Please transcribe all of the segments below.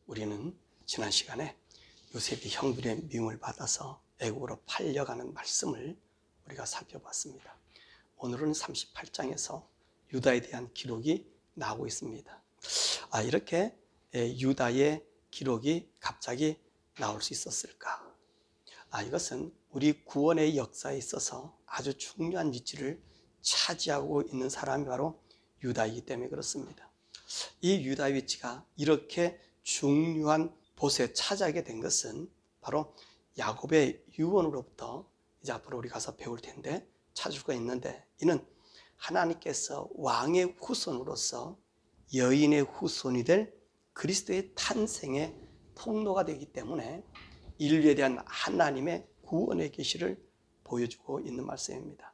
우리는 지난 시간에 요셉이 형들의 미움을 받아서 애국으로 팔려가는 말씀을 우리가 살펴봤습니다. 오늘은 38장에서 유다에 대한 기록이 나오고 있습니다. 이렇게 유다의 기록이 갑자기 나올 수 있었을까? 이것은 우리 구원의 역사에 있어서 아주 중요한 위치를 차지하고 있는 사람이 바로 유다이기 때문에 그렇습니다. 이 유다의 위치가 이렇게 중요한 곳에 차지하게 된 것은 바로 야곱의 유언으로부터 이제 앞으로 우리 가서 배울 텐데 찾을 수가 있는데, 이는 하나님께서 왕의 후손으로서 여인의 후손이 될 그리스도의 탄생의 통로가 되기 때문에 인류에 대한 하나님의 구원의 계시를 보여주고 있는 말씀입니다.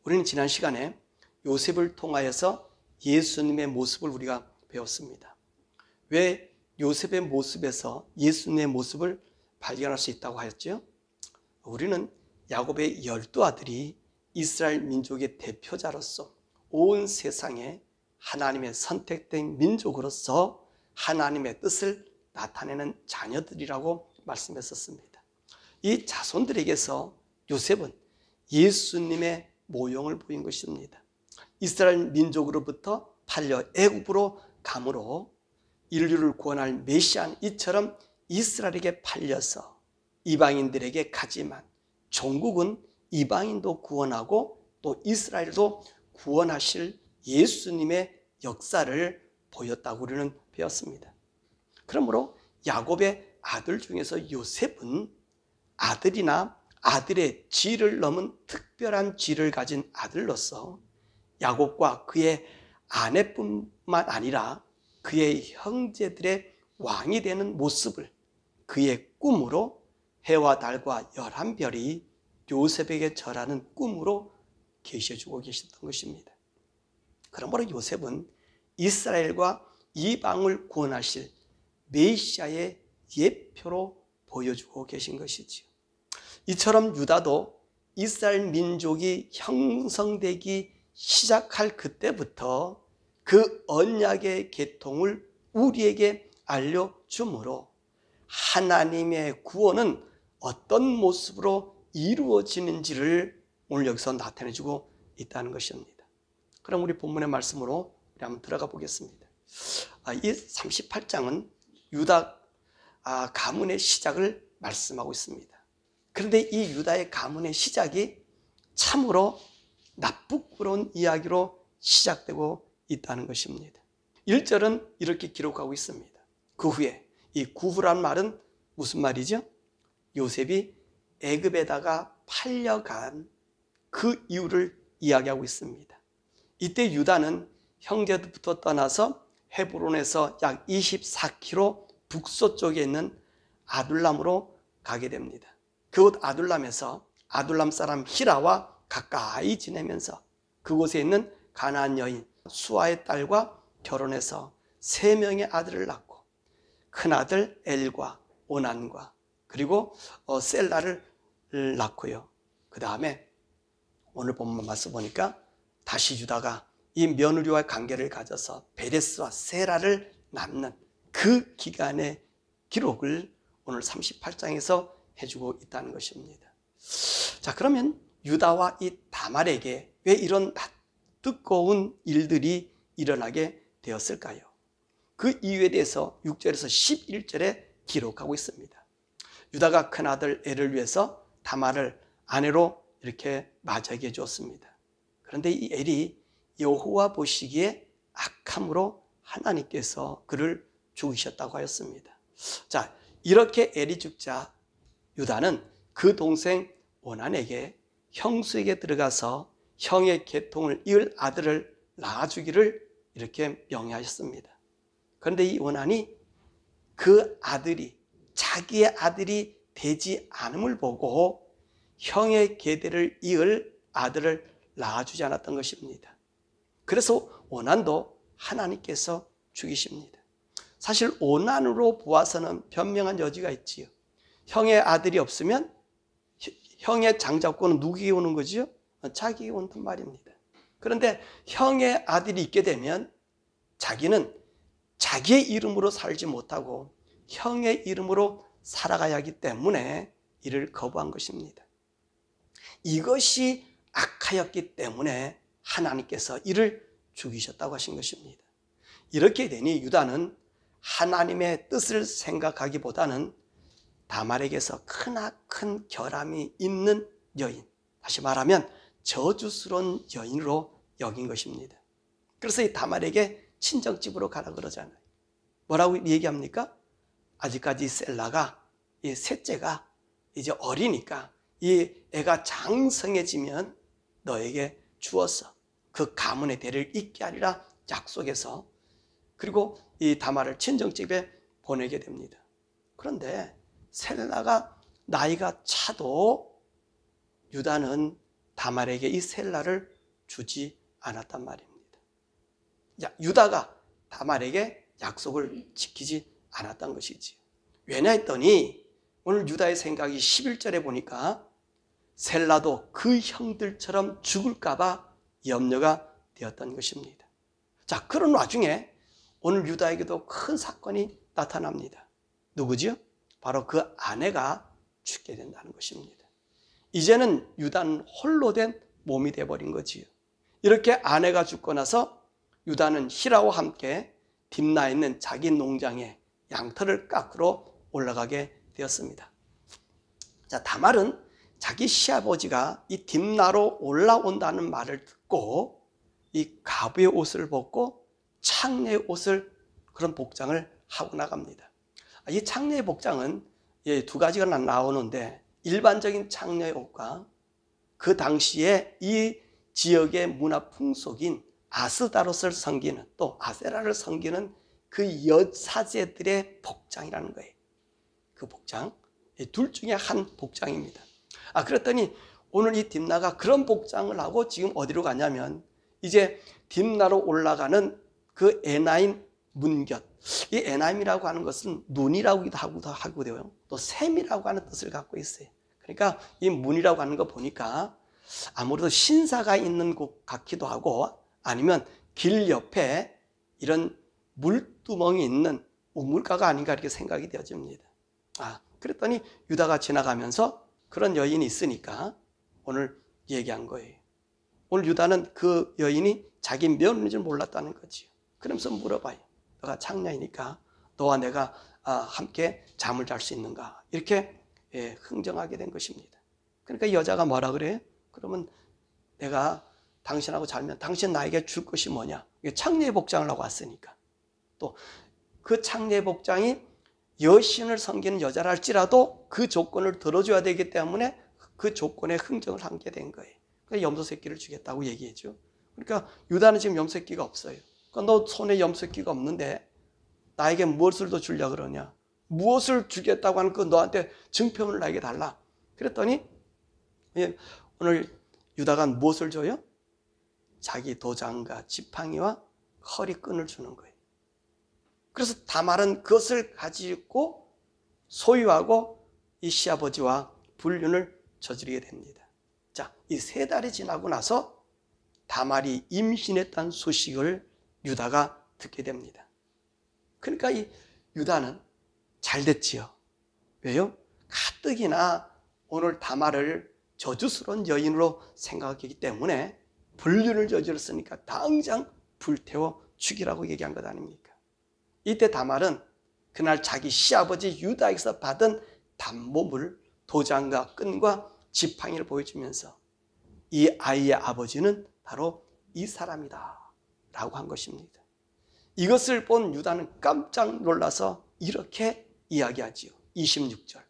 우리는 지난 시간에 요셉을 통하여서 예수님의 모습을 우리가 배웠습니다. 왜 요셉의 모습에서 예수님의 모습을 발견할 수 있다고 하였죠? 우리는 야곱의 12아들이 이스라엘 민족의 대표자로서 온 세상에 하나님의 선택된 민족으로서 하나님의 뜻을 나타내는 자녀들이라고 말씀했었습니다. 이 자손들에게서 요셉은 예수님의 모형을 보인 것입니다. 이스라엘 민족으로부터 팔려 애굽으로 감으로 인류를 구원할 메시아는 이처럼 이스라엘에게 팔려서 이방인들에게 가지만 종국은 이방인도 구원하고 또 이스라엘도 구원하실 예수님의 역사를 보였다고 우리는 배웠습니다. 그러므로 야곱의 아들 중에서 요셉은 아들이나 아들의 지를 넘은 특별한 지를 가진 아들로서 야곱과 그의 아내뿐만 아니라 그의 형제들의 왕이 되는 모습을 그의 꿈으로 해와 달과 11별이 요셉에게 절하는 꿈으로 계시해주고 계셨던 것입니다. 그러므로 요셉은 이스라엘과 이방을 구원하실 메시아의 예표로 보여주고 계신 것이지요. 이처럼 유다도 이스라엘 민족이 형성되기 시작할 그때부터 그 언약의 계통을 우리에게 알려주므로 하나님의 구원은 어떤 모습으로 이루어지는지를 오늘 여기서 나타내주고 있다는 것입니다. 그럼 우리 본문의 말씀으로 우리 한번 들어가 보겠습니다. 이 38장은 유다 가문의 시작을 말씀하고 있습니다. 그런데 이 유다의 가문의 시작이 참으로 나쁘고로운 이야기로 시작되고 있다는 것입니다. 1절은 이렇게 기록하고 있습니다. 그 후에, 이 구후란 말은 무슨 말이죠? 요셉이 애굽에다가 팔려간 그 이유를 이야기하고 있습니다. 이때 유다는 형제들부터 떠나서 헤브론에서 약 24km 북서쪽에 있는 아둘람으로 가게 됩니다. 그곳 아둘람에서 아둘람 사람 히라와 가까이 지내면서 그곳에 있는 가나안 여인 수아의 딸과 결혼해서 3명의 아들을 낳고 큰아들 엘과 오난과 그리고 셀라를 낳고요. 그 다음에 오늘 본문 말씀 보니까 다시 유다가 이 며느리와의 관계를 가져서 베레스와 세라를 낳는 그 기간의 기록을 오늘 38장에서 해주고 있다는 것입니다. 자, 그러면 유다와 이 다말에게 왜 이런 뜨거운 일들이 일어나게 되었을까요? 그 이유에 대해서 6절에서 11절에 기록하고 있습니다. 유다가 큰아들 엘을 위해서 다말을 아내로 이렇게 맞이하게 해주었습니다. 그런데 이 엘이 여호와 보시기에 악함으로 하나님께서 그를 죽이셨다고 하였습니다. 자, 이렇게 엘이 죽자 유다는 그 동생 오난에게 형수에게 들어가서 형의 계통을 이을 아들을 낳아주기를 이렇게 명하셨습니다. 그런데 이 오난이 그 아들이 자기의 아들이 되지 않음을 보고 형의 계대를 이을 아들을 낳아주지 않았던 것입니다. 그래서 오난도 하나님께서 죽이십니다. 사실 오난으로 보아서는 변명한 여지가 있지요. 형의 아들이 없으면 형의 장자권은 누구에게 오는 거지요? 자기에게 온단 말입니다. 그런데 형의 아들이 있게 되면 자기는 자기의 이름으로 살지 못하고 형의 이름으로 살아가야 하기 때문에 이를 거부한 것입니다. 이것이 악하였기 때문에 하나님께서 이를 죽이셨다고 하신 것입니다. 이렇게 되니 유다는 하나님의 뜻을 생각하기보다는 다말에게서 크나큰 결함이 있는 여인, 다시 말하면 저주스러운 여인으로 여긴 것입니다. 그래서 이 다말에게 친정집으로 가라 그러잖아요. 뭐라고 얘기합니까? 아직까지 셀라가, 이 셋째가 이제 어리니까 이 애가 장성해지면 너에게 주어서 그 가문의 대를 잇게 하리라 약속해서, 그리고 이 다말을 친정집에 보내게 됩니다. 그런데 셀라가 나이가 차도 유다는 다말에게 이 셀라를 주지 않았단 말입니다. 유다가 다말에게 약속을 지키지 않았던 것이지요. 왜냐 했더니 오늘 유다의 생각이 11절에 보니까 셀라도 그 형들처럼 죽을까 봐 염려가 되었던 것입니다. 자, 그런 와중에 오늘 유다에게도 큰 사건이 나타납니다. 누구지요? 바로 그 아내가 죽게 된다는 것입니다. 이제는 유다는 홀로 된 몸이 되어버린 거지요. 이렇게 아내가 죽고 나서 유다는 히라와 함께 딥나에 있는 자기 농장에 양털을 깎으러 올라가게 되었습니다. 자, 다말은 자기 시아버지가 이 딥나로 올라온다는 말을 듣고 이 가부의 옷을 벗고 창녀의 옷을, 그런 복장을 하고 나갑니다. 이 창녀의 복장은 두 가지가 나오는데, 일반적인 창녀의 옷과 그 당시에 이 지역의 문화 풍속인 아스다롯을 섬기는, 또 아세라를 섬기는 그 여사제들의 복장이라는 거예요. 그 복장, 둘 중에 한 복장입니다. 그랬더니 오늘 이 딥나가 그런 복장을 하고 지금 어디로 가냐면 이제 딥나로 올라가는 그 에나임 문곁, 이 에나임이라고 하는 것은 눈이라고도 하고요, 또 샘이라고 하는 뜻을 갖고 있어요. 그러니까 이 문이라고 하는 거 보니까 아무래도 신사가 있는 곳 같기도 하고, 아니면 길 옆에 이런 물두멍이 있는 우물가가 아닌가 이렇게 생각이 되어집니다. 그랬더니 유다가 지나가면서 그런 여인이 있으니까 오늘 얘기한 거예요. 오늘 유다는 그 여인이 자기 며느리인 줄 몰랐다는 거지요. 그러면서 물어봐요. 너가 창녀이니까 너와 내가 함께 잠을 잘 수 있는가? 이렇게 흥정하게 된 것입니다. 그러니까 여자가 뭐라 그래요? 그러면 내가 당신하고 자면 당신 나에게 줄 것이 뭐냐? 창녀의 복장을 하고 왔으니까. 또 그 창녀의 복장이 여신을 섬기는 여자라 할지라도 그 조건을 들어줘야 되기 때문에 그 조건에 흥정을 하게 된 거예요. 그래서 염소새끼를 주겠다고 얘기했죠. 그러니까 유다는 지금 염소새끼가 없어요. 그러니까 너 손에 염소새끼가 없는데 나에게 무엇을 더 주려고 그러냐? 무엇을 주겠다고 하는 그 너한테 증표를 나에게 달라. 그랬더니 오늘 유다가 무엇을 줘요? 자기 도장과 지팡이와 허리끈을 주는 거예요. 그래서 다말은 그것을 가지고 소유하고 이 시아버지와 불륜을 저지르게 됩니다. 자, 이 3달이 지나고 나서 다말이 임신했다는 소식을 유다가 듣게 됩니다. 그러니까 이 유다는 잘 됐지요. 왜요? 가뜩이나 오늘 다말을 저주스러운 여인으로 생각하기 때문에 불륜을 저질렀으니까 당장 불태워 죽이라고 얘기한 것 아닙니까? 이때 다말은 그날 자기 시아버지 유다에게서 받은 단모물, 도장과 끈과 지팡이를 보여주면서 이 아이의 아버지는 바로 이 사람이다 라고 한 것입니다. 이것을 본 유다는 깜짝 놀라서 이렇게 이야기하지요. 26절.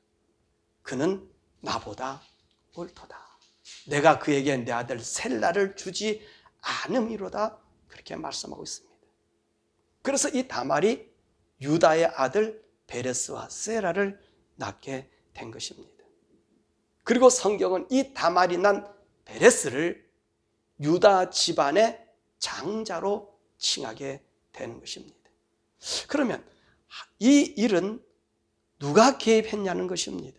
그는 나보다 옳도다. 내가 그에게 내 아들 셀라를 주지 않음이로다. 그렇게 말씀하고 있습니다. 그래서 이 다말이 유다의 아들 베레스와 세라를 낳게 된 것입니다. 그리고 성경은 이 다말이 난 베레스를 유다 집안의 장자로 칭하게 되는 것입니다. 그러면 이 일은 누가 개입했냐는 것입니다.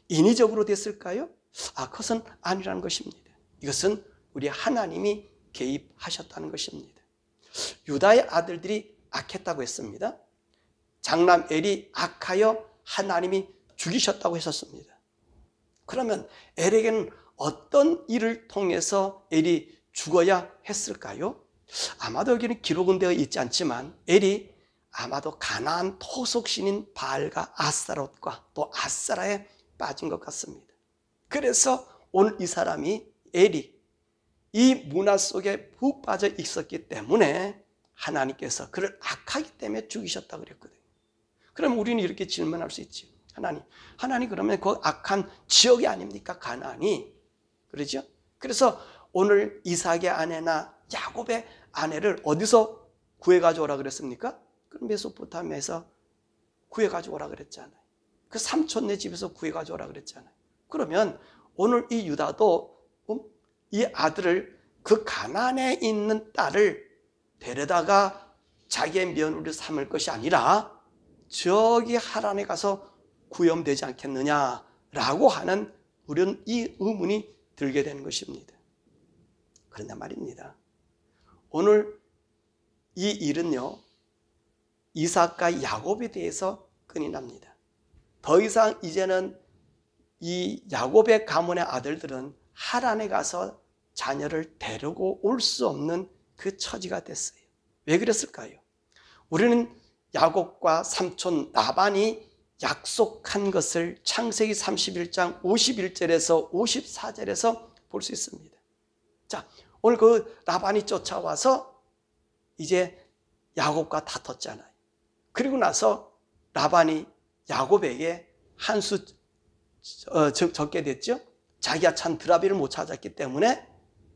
인위적으로 됐을까요? 그것은 아니라는 것입니다. 이것은 우리 하나님이 개입하셨다는 것입니다. 유다의 아들들이 악했다고 했습니다. 장남 엘이 악하여 하나님이 죽이셨다고 했었습니다. 그러면 엘에게는 어떤 일을 통해서 엘이 죽어야 했을까요? 아마도 여기는 기록은 되어 있지 않지만 엘이 아마도 가나안 토속신인 바알과 아스타롯과 또 아세라에 빠진 것 같습니다. 그래서 오늘 이 사람이 엘이 이 문화 속에 푹 빠져 있었기 때문에 하나님께서 그를 악하기 때문에 죽이셨다고 그랬거든요. 그럼 우리는 이렇게 질문할 수 있죠. 하나님 그러면 그 악한 지역이 아닙니까? 가나안이. 그러죠? 그래서 오늘 이삭의 아내나 야곱의 아내를 어디서 구해 가져오라 그랬습니까? 그럼 메소포타미아에서 구해 가져오라 그랬잖아요. 그 삼촌네 집에서 구해 가져오라 그랬잖아요. 그러면 오늘 이 유다도 이 아들을 그 가나안에 있는 딸을 데려다가 자기의 며느리를 삼을 것이 아니라 저기 하란에 가서 구염되지 않겠느냐라고 하는 우리는 이 의문이 들게 되는 것입니다. 그런데 말입니다. 오늘 이 일은요, 이삭과 야곱에 대해서 끈이 납니다. 더 이상 이제는 이 야곱의 가문의 아들들은 하란에 가서 자녀를 데리고 올 수 없는 그 처지가 됐어요. 왜 그랬을까요? 우리는 야곱과 삼촌 라반이 약속한 것을 창세기 31장 51절에서 54절에서 볼 수 있습니다. 자, 오늘 그 라반이 쫓아와서 이제 야곱과 다퉜잖아요. 그리고 나서 라반이 야곱에게 한 수 적게 됐죠. 자기가 찬 드라비를 못 찾았기 때문에,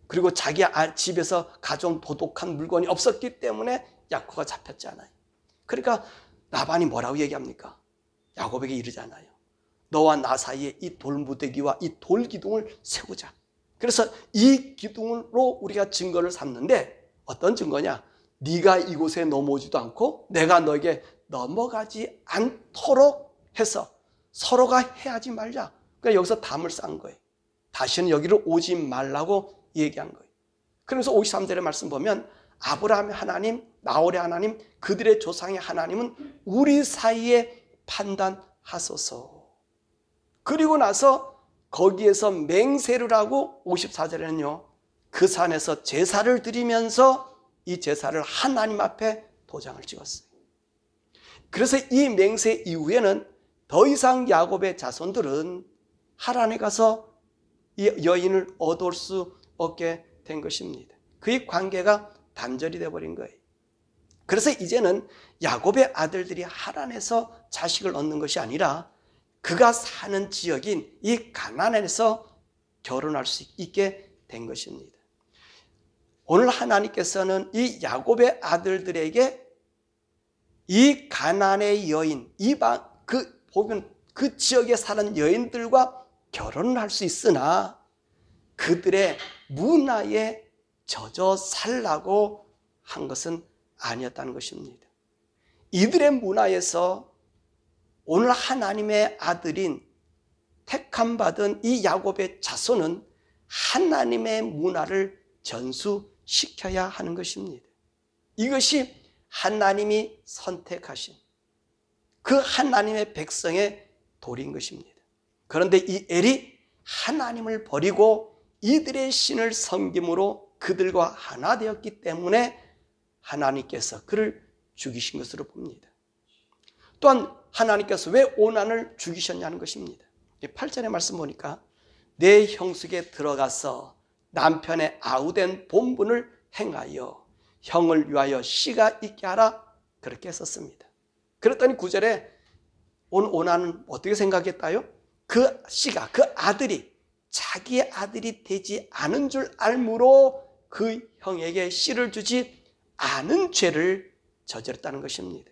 그리고 자기 집에서 가져온 도둑한 물건이 없었기 때문에 야곱가 잡혔잖아요. 그러니까 라반이 뭐라고 얘기합니까? 야곱에게 이르잖아요. 너와 나 사이에 이 돌무더기와 이 돌기둥을 세우자. 그래서 이 기둥으로 우리가 증거를 삼는데, 어떤 증거냐? 네가 이곳에 넘어오지도 않고 내가 너에게 넘어가지 않도록 해서 서로가 해하지 말자. 그러니까 여기서 담을 쌓은 거예요. 다시는 여기를 오지 말라고 얘기한 거예요. 그러면서 53절의 말씀 보면 아브라함의 하나님, 나홀의 하나님, 그들의 조상의 하나님은 우리 사이에 판단하소서. 그리고 나서 거기에서 맹세를 하고 54절에는요, 그 산에서 제사를 드리면서 이 제사를 하나님 앞에 도장을 찍었어요. 그래서 이 맹세 이후에는 더 이상 야곱의 자손들은 하란에 가서 이 여인을 얻을 수 없게 된 것입니다. 그의 관계가 단절이 되어버린 거예요. 그래서 이제는 야곱의 아들들이 하란에서 자식을 얻는 것이 아니라 그가 사는 지역인 이 가나안에서 결혼할 수 있게 된 것입니다. 오늘 하나님께서는 이 야곱의 아들들에게 이 가나안의 여인, 보면 그 지역에 사는 여인들과 결혼을 할 수 있으나 그들의 문화에 젖어 살라고 한 것은 아니었다는 것입니다. 이들의 문화에서 오늘 하나님의 아들인 택함받은 이 야곱의 자손은 하나님의 문화를 전수시켜야 하는 것입니다. 이것이 하나님이 선택하신 그 하나님의 백성의 도리인 것입니다. 그런데 이 엘이 하나님을 버리고 이들의 신을 섬김으로 그들과 하나 되었기 때문에 하나님께서 그를 죽이신 것으로 봅니다. 또한 하나님께서 왜 오난을 죽이셨냐는 것입니다. 8절의 말씀 보니까 내 형숙에 들어가서 남편의 아우된 본분을 행하여 형을 위하여 씨가 있게 하라, 그렇게 했었습니다. 그랬더니 9절에 오난은 어떻게 생각했다요? 그 씨가, 그 아들이 자기의 아들이 되지 않은 줄 알므로 그 형에게 씨를 주지 않은 죄를 저질렀다는 것입니다.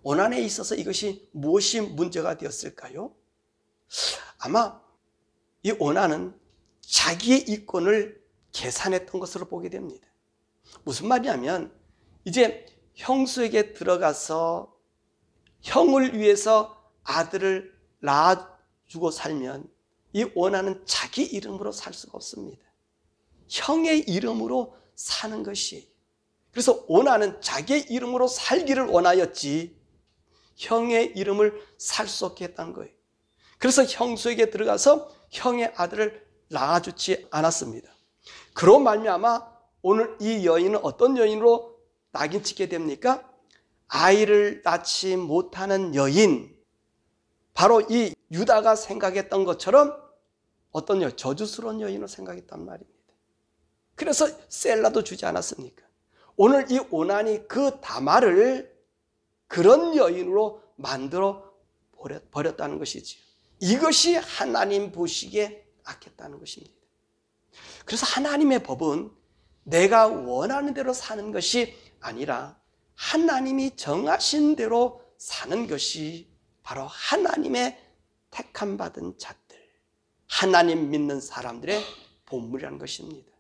오난에 있어서 이것이 무엇이 문제가 되었을까요? 아마 이 오난은 자기의 이권을 계산했던 것으로 보게 됩니다. 무슨 말이냐면 이제 형수에게 들어가서 형을 위해서 아들을 낳아주고 살면 이 오난은 자기 이름으로 살 수가 없습니다. 형의 이름으로 사는 것이에요. 그래서 오난은 자기의 이름으로 살기를 원하였지 형의 이름을 살 수 없게 했다는 거예요. 그래서 형수에게 들어가서 형의 아들을 낳아주지 않았습니다. 그로 말미암아 오늘 이 여인은 어떤 여인으로 낙인 찍게 됩니까? 아이를 낳지 못하는 여인, 바로 이 유다가 생각했던 것처럼 어떤 저주스러운 여인으로 생각했단 말입니다. 그래서 셀라도 주지 않았습니까? 오늘 이 오난이 그 다말을 그런 여인으로 만들어 버렸다는 것이지요. 이것이 하나님 보시기에 악했다는 것입니다. 그래서 하나님의 법은 내가 원하는 대로 사는 것이 아니라 하나님이 정하신 대로 사는 것이 바로 하나님의 택함 받은 자들, 하나님 믿는 사람들의 본물이라는 것입니다.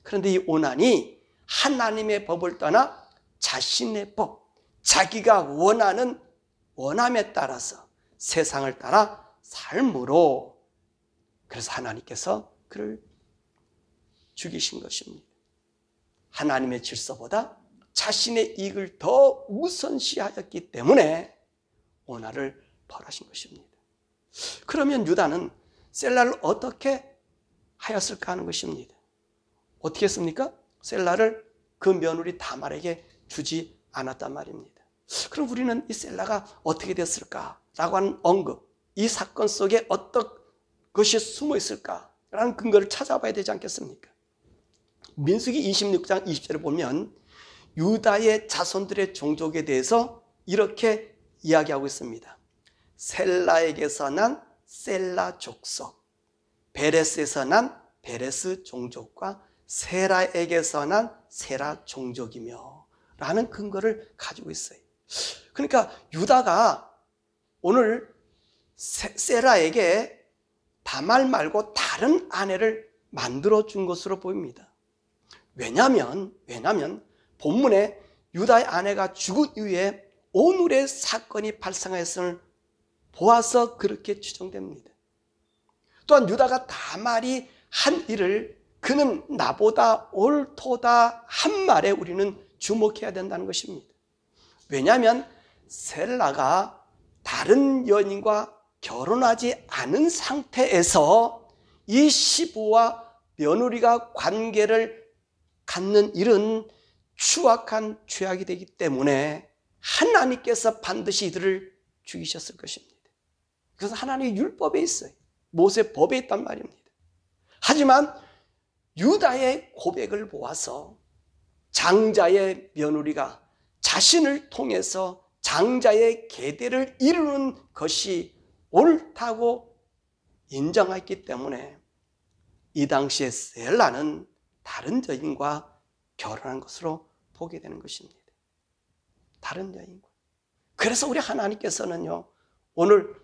그런데 이 오난이 하나님의 법을 떠나 자신의 법, 자기가 원하는 원함에 따라서 세상을 따라 삶으로, 그래서 하나님께서 그를 죽이신 것입니다. 하나님의 질서보다 자신의 이익을 더 우선시하였기 때문에 오난을 벌하신 것입니다. 그러면 유다는 셀라를 어떻게 하였을까 하는 것입니다. 어떻게 했습니까? 셀라를 그 며느리 다말에게 주지 않았단 말입니다. 그럼 우리는 이 셀라가 어떻게 됐을까라고 하는 언급, 이 사건 속에 어떤 것이 숨어 있을까라는 근거를 찾아봐야 되지 않겠습니까? 민수기 26장 20절에 보면 유다의 자손들의 종족에 대해서 이렇게 이야기하고 있습니다. 셀라에게서 난 셀라 족속, 베레스에서 난 베레스 종족과 세라에게서 난 세라 종족이며 라는 근거를 가지고 있어요. 그러니까 유다가 오늘 세라에게 다말 말고 다른 아내를 만들어준 것으로 보입니다. 왜냐하면 본문에 유다의 아내가 죽은 이후에 오늘의 사건이 발생하였음을 보아서 그렇게 추정됩니다. 또한 유다가 다말이 한 일을 그는 나보다 옳도다 한 말에 우리는 주목해야 된다는 것입니다. 왜냐하면 셀라가 다른 여인과 결혼하지 않은 상태에서 이 시부와 며느리가 관계를 갖는 일은 추악한 죄악이 되기 때문에 하나님께서 반드시 이들을 죽이셨을 것입니다. 그래서 하나님의 율법에 있어요. 모세 법에 있단 말입니다. 하지만 유다의 고백을 보아서 장자의 며느리가 자신을 통해서 장자의 계대를 이루는 것이 옳다고 인정했기 때문에 이 당시에 셀라는 다른 여인과 결혼한 것으로 보게 되는 것입니다. 다른 여인과. 그래서 우리 하나님께서는요, 오늘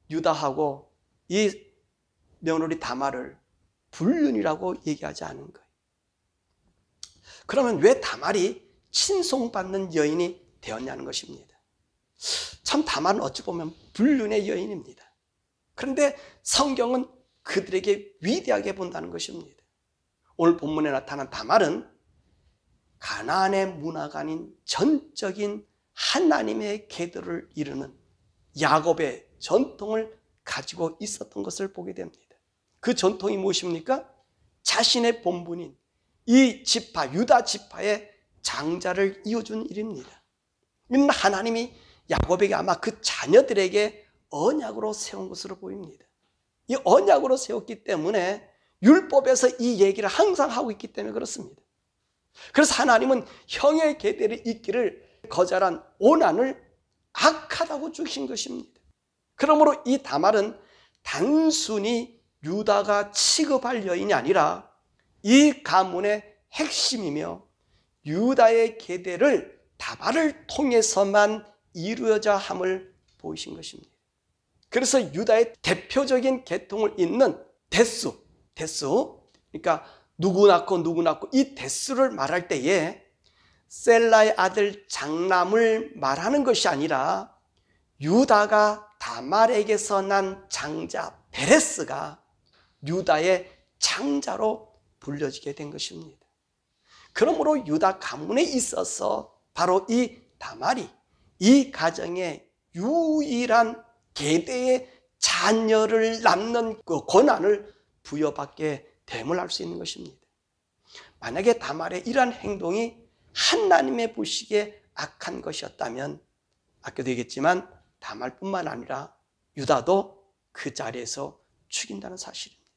유다하고 이 며느리 다말을 불륜이라고 얘기하지 않은 거예요. 그러면 왜 다말이 친송받는 여인이 되었냐는 것입니다. 참 다말은 어찌 보면 불륜의 여인입니다. 그런데 성경은 그들에게 위대하게 본다는 것입니다. 오늘 본문에 나타난 다말은 가나안의 문화가 아닌 전적인 하나님의 계도를 이루는 야곱의 전통을 가지고 있었던 것을 보게 됩니다. 그 전통이 무엇입니까? 자신의 본분인 이 지파, 유다 지파의 장자를 이어준 일입니다. 이는 하나님이 야곱에게 아마 그 자녀들에게 언약으로 세운 것으로 보입니다. 이 언약으로 세웠기 때문에 율법에서 이 얘기를 항상 하고 있기 때문에 그렇습니다. 그래서 하나님은 형의 계대를 잇기를 거절한 오난을 악하다고 주신 것입니다. 그러므로 이 다말은 단순히 유다가 취급할 여인이 아니라 이 가문의 핵심이며 유다의 계대를 다말을 통해서만 이루어져 함을 보이신 것입니다. 그래서 유다의 대표적인 계통을 잇는 데수, 그러니까 누구 낳고 이 데수를 말할 때에 셀라의 아들 장남을 말하는 것이 아니라 유다가 다말에게서 난 장자 베레스가 유다의 장자로 불려지게 된 것입니다. 그러므로 유다 가문에 있어서 바로 이 다말이 이 가정의 유일한 계대의 자녀를 낳는 그 권한을 부여받게 됨을 알 수 있는 것입니다. 만약에 다말의 이러한 행동이 하나님의 보시기에 악한 것이었다면 아까도 얘기했지만 다말뿐만 아니라 유다도 그 자리에서 죽인다는 사실입니다.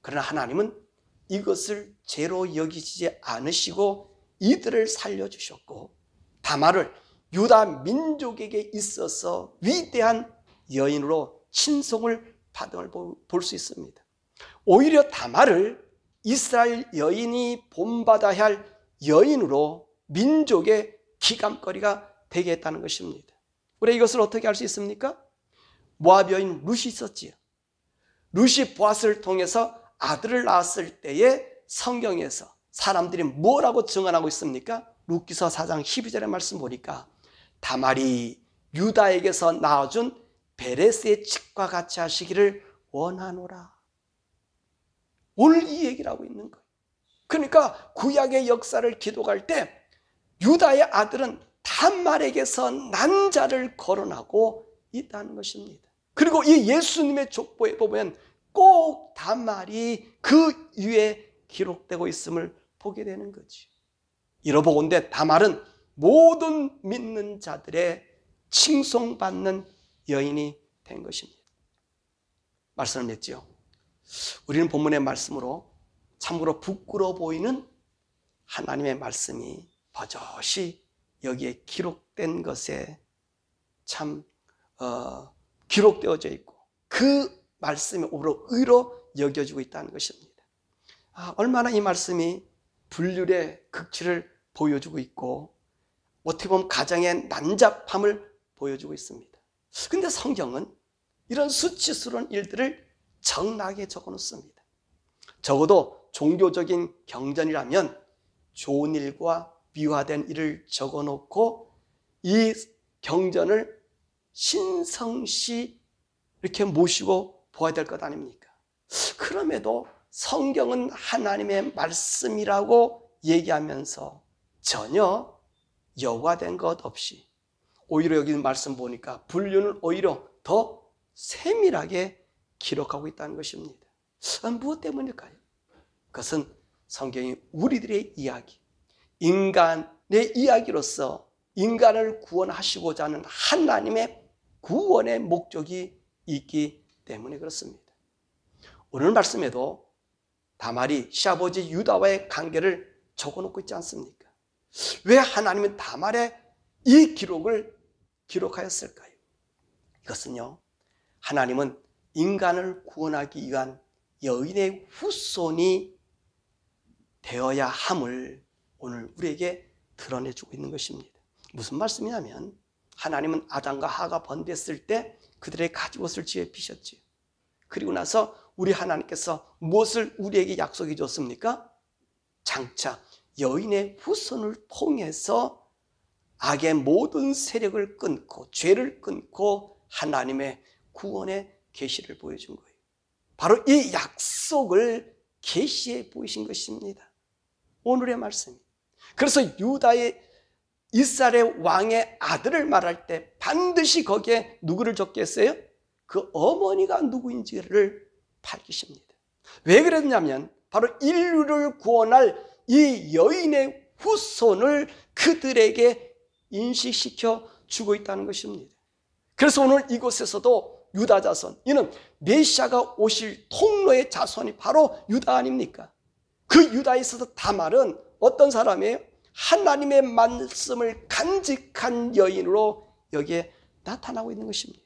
그러나 하나님은 이것을 죄로 여기지 않으시고 이들을 살려주셨고 다말을 유다 민족에게 있어서 위대한 여인으로 칭송을 받음을 볼 수 있습니다. 오히려 다말을 이스라엘 여인이 본받아야 할 여인으로 민족의 기감거리가 되게 했다는 것입니다. 우리가 이것을 어떻게 알 수 있습니까? 모압 여인 룻이 있었지요. 룻이 보아스를 통해서 아들을 낳았을 때에 성경에서 사람들이 뭐라고 증언하고 있습니까? 룻기서 4장 12절의 말씀 보니까 다말이 유다에게서 낳아준 베레스의 칙과 같이 하시기를 원하노라. 오늘 이 얘기를 하고 있는 거예요. 그러니까 구약의 역사를 기록할 때 유다의 아들은 다말에게서 난 자를 거론하고 있다는 것입니다. 그리고 이 예수님의 족보에 보면 꼭 다말이 그 위에 기록되고 있음을 보게 되는 거지. 이러보건대 다말은 모든 믿는 자들의 칭송받는 여인이 된 것입니다. 말씀을 맺지요. 우리는 본문의 말씀으로 참으로 부끄러워 보이는 하나님의 말씀이 버젓이 여기에 기록된 것에 참 기록되어져 있고 그 말씀이 오히려 의로 여겨지고 있다는 것입니다. 얼마나 이 말씀이 불륜의 극치를 보여주고 있고 어떻게 보면 가정의 난잡함을 보여주고 있습니다. 그런데 성경은 이런 수치스러운 일들을 적나게 적어놓습니다. 적어도 종교적인 경전이라면 좋은 일과 미화된 일을 적어놓고 이 경전을 신성시 이렇게 모시고 보아야 될 것 아닙니까? 그럼에도 성경은 하나님의 말씀이라고 얘기하면서 전혀 여과된 것 없이 오히려 여기 말씀 보니까 불륜을 오히려 더 세밀하게 기록하고 있다는 것입니다. 무엇 때문일까요? 그것은 성경이 우리들의 이야기, 인간의 이야기로서 인간을 구원하시고자 하는 하나님의 구원의 목적이 있기 때문에 그렇습니다. 오늘 말씀에도 다말이 시아버지 유다와의 관계를 적어놓고 있지 않습니까? 왜 하나님은 다말의 이 기록을 기록하였을까요? 이것은요, 하나님은 인간을 구원하기 위한 여인의 후손이 되어야 함을 오늘 우리에게 드러내주고 있는 것입니다. 무슨 말씀이냐면 하나님은 아담과 하가 번됐을 때 그들의 가죽옷을 지어 입히셨지요. 그리고 나서 우리 하나님께서 무엇을 우리에게 약속해 줬습니까? 장차 여인의 후손을 통해서 악의 모든 세력을 끊고 죄를 끊고 하나님의 구원의 계시를 보여준 거예요. 바로 이 약속을 계시해 보이신 것입니다. 오늘의 말씀. 그래서 유다의 이스라엘 왕의 아들을 말할 때 반드시 거기에 누구를 적게 했어요? 그 어머니가 누구인지를 밝히십니다. 왜 그랬냐면 바로 인류를 구원할 이 여인의 후손을 그들에게 인식시켜 주고 있다는 것입니다. 그래서 오늘 이곳에서도 유다 자손, 이는 메시아가 오실 통로의 자손이 바로 유다 아닙니까? 그 유다에 있어서 다말은 어떤 사람이에요? 하나님의 말씀을 간직한 여인으로 여기에 나타나고 있는 것입니다.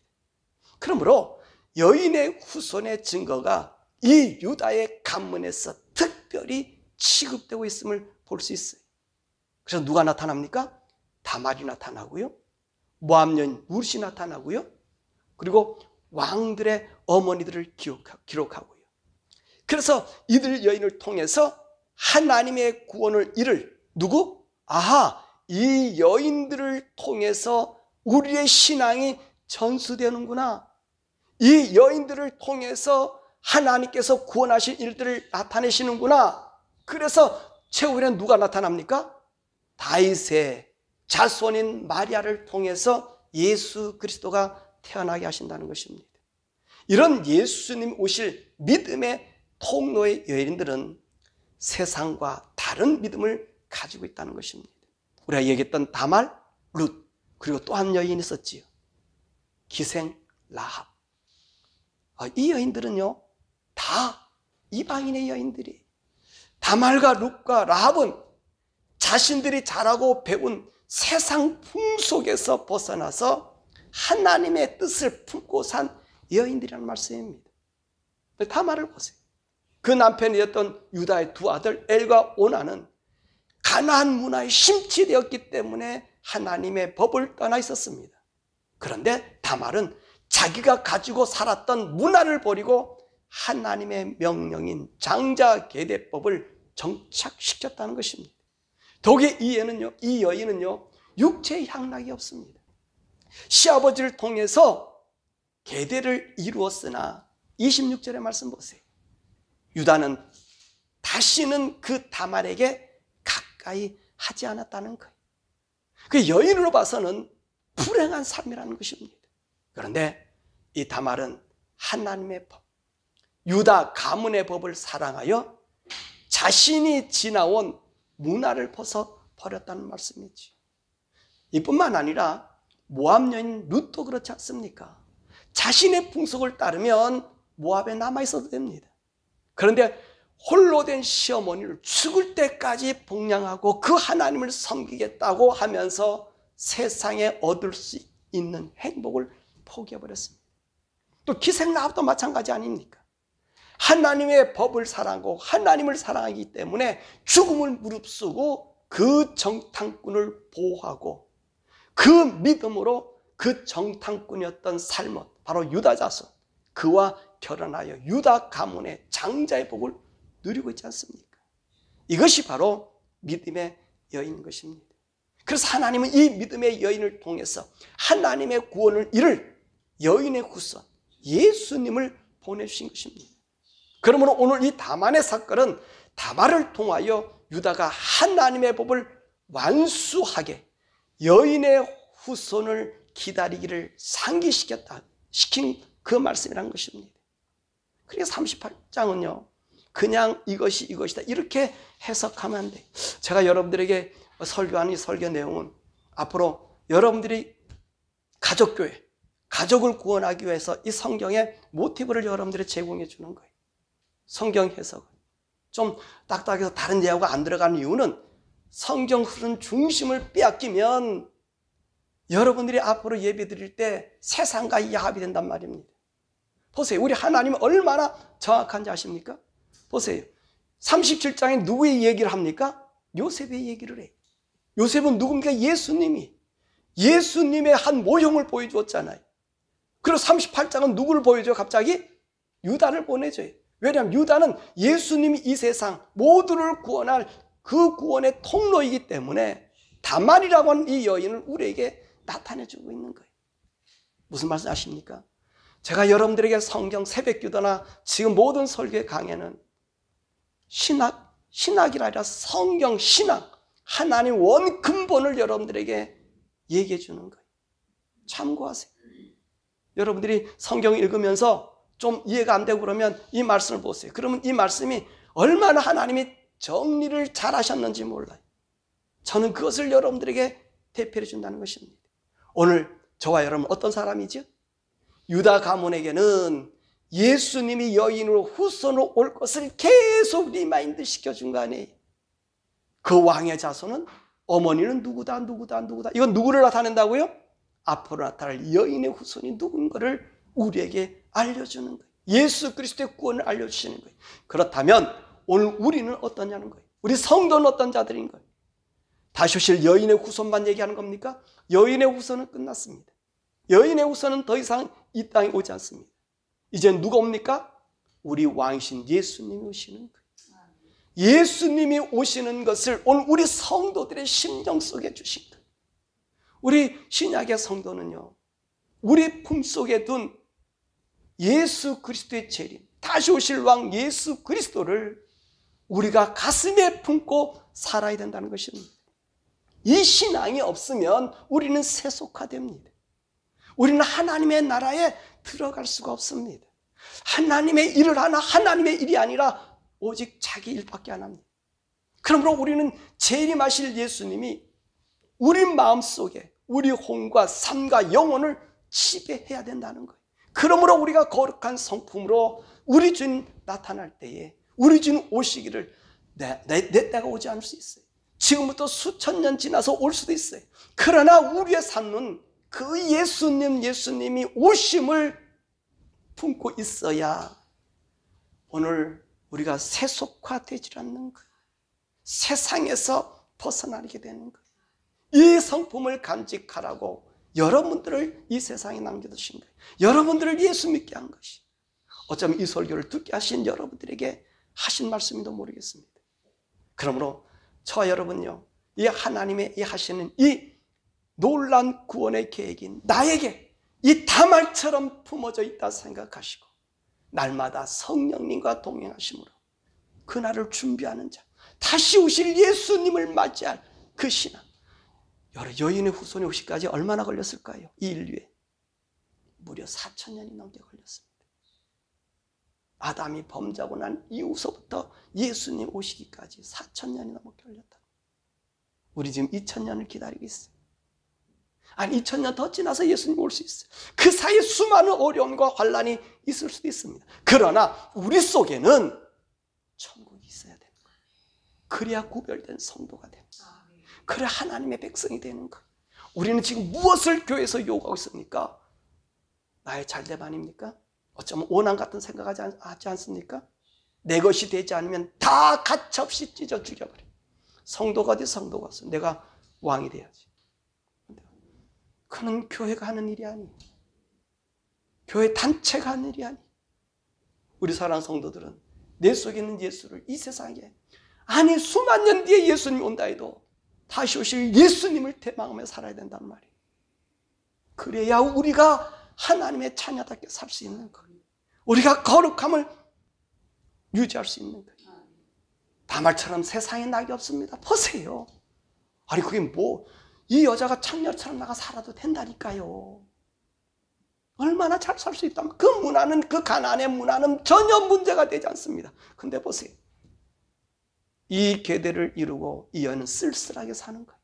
그러므로 여인의 후손의 증거가 이 유다의 가문에서 특별히 취급되고 있음을 볼 수 있어요. 그래서 누가 나타납니까? 다말이 나타나고요, 모압 여인 룻이 나타나고요, 그리고 왕들의 어머니들을 기록하고요. 그래서 이들 여인을 통해서 하나님의 구원을 이룰 누구? 이 여인들을 통해서 우리의 신앙이 전수되는구나. 이 여인들을 통해서 하나님께서 구원하신 일들을 나타내시는구나. 그래서 최후에는 누가 나타납니까? 다윗의 자손인 마리아를 통해서 예수 그리스도가 태어나게 하신다는 것입니다. 이런 예수님 오실 믿음의 통로의 여인들은 세상과 다른 믿음을 가지고 있다는 것입니다. 우리가 얘기했던 다말, 룻, 그리고 또 한 여인이 있었지요. 기생 라합. 이 여인들은요, 다 이방인의 여인들이. 다말과 룻과 라합은 자신들이 잘하고 배운 세상 풍속에서 벗어나서 하나님의 뜻을 품고 산 여인들이라는 말씀입니다. 다말을 보세요. 그 남편이었던 유다의 두 아들 엘과 오나는 가나안 문화에 심취되었기 때문에 하나님의 법을 떠나 있었습니다. 그런데 다말은 자기가 가지고 살았던 문화를 버리고 하나님의 명령인 장자계대법을 정착시켰다는 것입니다. 더욱이 이 여인은요, 육체의 향락이 없습니다. 시아버지를 통해서 계대를 이루었으나 26절의 말씀 보세요. 유다는 다시는 그 다말에게 가까이 하지 않았다는 거예요. 그 여인으로 봐서는 불행한 삶이라는 것입니다. 그런데 이 다말은 하나님의 법, 유다 가문의 법을 사랑하여 자신이 지나온 문화를 벗어버렸다는 말씀이지. 이뿐만 아니라 모압 여인 룻도 그렇지 않습니까? 자신의 풍속을 따르면 모압에 남아있어도 됩니다. 그런데 홀로 된 시어머니를 죽을 때까지 복양하고 그 하나님을 섬기겠다고 하면서 세상에 얻을 수 있는 행복을 포기해버렸습니다. 또 기생 라합도 마찬가지 아닙니까? 하나님의 법을 사랑하고 하나님을 사랑하기 때문에 죽음을 무릅쓰고 그 정탐꾼을 보호하고 그 믿음으로 그 정탐꾼이었던 삶은 바로 유다 자손, 그와 결혼하여 유다 가문의 장자의 복을 누리고 있지 않습니까? 이것이 바로 믿음의 여인인 것입니다. 그래서 하나님은 이 믿음의 여인을 통해서 하나님의 구원을 이룰 여인의 후손 예수님을 보내주신 것입니다. 그러므로 오늘 이 다만의 사건은 다말을 통하여 유다가 하나님의 법을 완수하게 여인의 후손을 기다리기를 상기시킨 그 말씀이라는 것입니다. 그래서 38장은요 그냥 이것이 이것이다 이렇게 해석하면 안 돼요. 제가 여러분들에게 설교하는 이 설교 내용은 앞으로 여러분들이 가족교회, 가족을 구원하기 위해서 이 성경의 모티브를 여러분들이 제공해 주는 거예요. 성경 해석은 좀 딱딱해서 다른 내용가 안 들어가는 이유는 성경 흐름 중심을 빼앗기면 여러분들이 앞으로 예배 드릴 때 세상과 야합이 된단 말입니다. 보세요. 우리 하나님은 얼마나 정확한지 아십니까? 보세요. 37장에 누구의 얘기를 합니까? 요셉의 얘기를 해요. 요셉은 누굽니까? 예수님의 한 모형을 보여주었잖아요. 그리고 38장은 누구를 보여줘요? 갑자기? 유다를 보내줘요. 왜냐하면 유다는 예수님이 이 세상 모두를 구원할 그 구원의 통로이기 때문에 다말이라고 하는 이 여인을 우리에게 나타내주고 있는 거예요. 무슨 말씀 아십니까? 제가 여러분들에게 성경 새벽기도나 지금 모든 설교의 강해는 신학이라 아니라 성경 신학, 하나님 원 근본을 여러분들에게 얘기해 주는 거예요. 참고하세요. 여러분들이 성경 읽으면서 좀 이해가 안 되고 그러면 이 말씀을 보세요. 그러면 이 말씀이 얼마나 하나님이 정리를 잘 하셨는지 몰라요. 저는 그것을 여러분들에게 대표해 준다는 것입니다. 오늘 저와 여러분 어떤 사람이죠? 유다 가문에게는 예수님이 여인으로 후손으로 올 것을 계속 리마인드 시켜준 거 아니에요. 그 왕의 자손은 어머니는 누구다. 이건 누구를 나타낸다고요? 앞으로 나타날 여인의 후손이 누군가를 우리에게 알려주는 거예요. 예수 그리스도의 구원을 알려주시는 거예요. 그렇다면 오늘 우리는 어떠냐는 거예요. 우리 성도는 어떤 자들인 거예요. 다시 오실 여인의 후손만 얘기하는 겁니까? 여인의 후손은 끝났습니다. 여인의 후손은 더 이상 이 땅에 오지 않습니다. 이제 누가 옵니까? 우리 왕이신 예수님이 오시는 거예요. 예수님이 오시는 것을 오늘 우리 성도들의 심정 속에 주신 거예요. 우리 신약의 성도는요, 우리 품속에 둔 예수 그리스도의 재림, 다시 오실 왕 예수 그리스도를 우리가 가슴에 품고 살아야 된다는 것입니다. 이 신앙이 없으면 우리는 세속화됩니다. 우리는 하나님의 나라에 들어갈 수가 없습니다. 하나님의 일을 하나 하나님의 일이 아니라 오직 자기 일밖에 안 합니다. 그러므로 우리는 재림하실 예수님이 우리 마음속에 우리 혼과 삶과 영혼을 지배해야 된다는 거예요. 그러므로 우리가 거룩한 성품으로 우리 주님 나타날 때에 우리 주님 오시기를 내 때가 오지 않을 수 있어요. 지금부터 수천 년 지나서 올 수도 있어요. 그러나 우리의 삶은 그 예수님이 오심을 품고 있어야 오늘 우리가 세속화되지 않는 거예요. 세상에서 벗어나게 되는 거예요. 이 성품을 간직하라고 여러분들을 이 세상에 남겨두신 거예요. 여러분들을 예수 믿게 한 것이. 어쩌면 이 설교를 듣게 하신 여러분들에게 하신 말씀인도 모르겠습니다. 그러므로 저와 여러분요, 이 하나님의 이 하시는 이 놀라운 구원의 계획인 나에게 이 다말처럼 품어져 있다 생각하시고 날마다 성령님과 동행하심으로 그날을 준비하는 자, 다시 오실 예수님을 맞이할 그 신앙. 여인의 후손이 오시기까지 얼마나 걸렸을까요? 이 인류에 무려 4,000년이 넘게 걸렸습니다. 아담이 범죄하고 난 이후서부터 예수님 오시기까지 4,000년이 넘게 걸렸다. 우리 지금 2,000년을 기다리고 있어요. 아니 2,000년 더 지나서 예수님 올 수 있어요. 그 사이에 수많은 어려움과 환난이 있을 수도 있습니다. 그러나 우리 속에는 천국이 있어야 되는 거예요. 그래야 구별된 성도가 됩니다. 그래야 하나님의 백성이 되는 거예요. 우리는 지금 무엇을 교회에서 요구하고 있습니까? 나의 잘됨 아닙니까? 어쩌면 원한 같은 생각하지 않습니까? 내 것이 되지 않으면 다 가차없이 찢어 죽여버려. 성도가 어디 성도가 없어. 내가 왕이 돼야지. 그는 교회가 하는 일이 아니에요. 교회 단체가 하는 일이 아니에요. 우리 사랑하는 성도들은 내 속에 있는 예수를 이 세상에, 아니 수만 년 뒤에 예수님이 온다 해도 다시 오실 예수님을 대망하며 살아야 된단 말이에요. 그래야 우리가 하나님의 자녀답게 살 수 있는 거예요. 우리가 거룩함을 유지할 수 있는 거예요. 다말처럼 세상에 낙이 없습니다. 보세요. 아니 그게 뭐, 이 여자가 창녀처럼 나가 살아도 된다니까요. 얼마나 잘 살 수 있다면 그 문화는, 그 가난의 문화는 전혀 문제가 되지 않습니다. 근데 보세요. 이 계대를 이루고 이 여인은 쓸쓸하게 사는 거예요.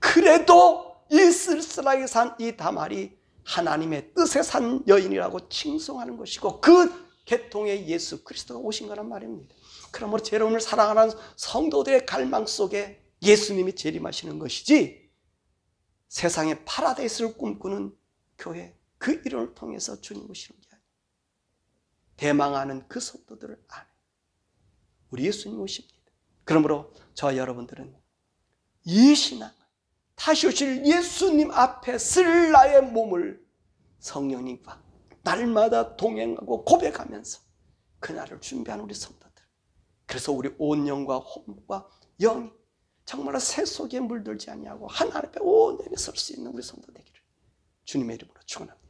그래도 이 쓸쓸하게 산 이 다말이 하나님의 뜻에 산 여인이라고 칭송하는 것이고 그 계통의 예수 그리스도가 오신 거란 말입니다. 그러므로 여러분을 사랑하는 성도들의 갈망 속에 예수님이 재림하시는 것이지, 세상의 파라다이스를 꿈꾸는 교회, 그 이름을 통해서 주님 오시는 게 아니에요. 대망하는 그 성도들을 안에 우리 예수님 오십니다. 그러므로 저와 여러분들은 이 신앙을, 다시 오실 예수님 앞에 쓸 나의 몸을 성령님과 날마다 동행하고 고백하면서 그날을 준비하는 우리 성도들. 그래서 우리 온 영과 혼과 영이 정말로 새 속에 물들지 아니하고 하나님 앞에 온전히 설 수 있는 우리 성도 되기를 주님의 이름으로 축원합니다.